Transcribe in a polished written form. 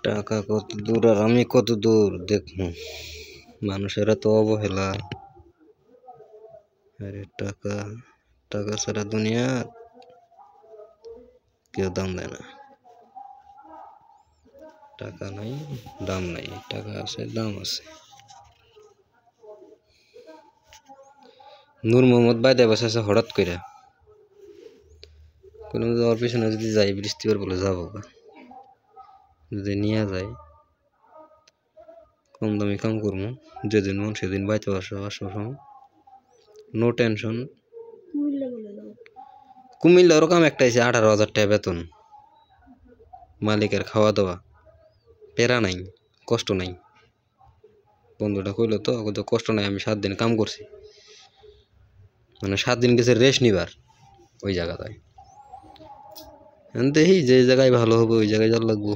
টাকা কত দূর আর আমি কত দূর দেখুন। মানুষের তো অবহেলা। আরে টাকা টাকা ছাড়া দুনিয়া কেউ দাম দেয় না। টাকা নাই দাম নাই, টাকা আছে দাম আছে। নূর মোহাম্মদ বাইদে বসে আছে হঠাৎ করে কোনো ওর পিছনে যদি যাই বৃষ্টিবার বলে যাবো, যদি নিয়ে যায় কম দামি কাম করবো, যেদিন মন সেদিন বাইতে আসবার সময় নো টেনশন। কুমিল্লা ওরকম একটা আছে 18,000 টাকা বেতন, মালিকের খাওয়া দাওয়া, পেরা নাই, কষ্ট নাই। বন্ধুটা কইলো তো কষ্ট নাই, আমি 7 দিন কাম করছি, মানে 7 দিন গেছে রেস্ট নিবার ওই জায়গাটায়। দেখি যে জায়গায় ভালো হবে ওই জায়গায় যাওয়ার লাগবো।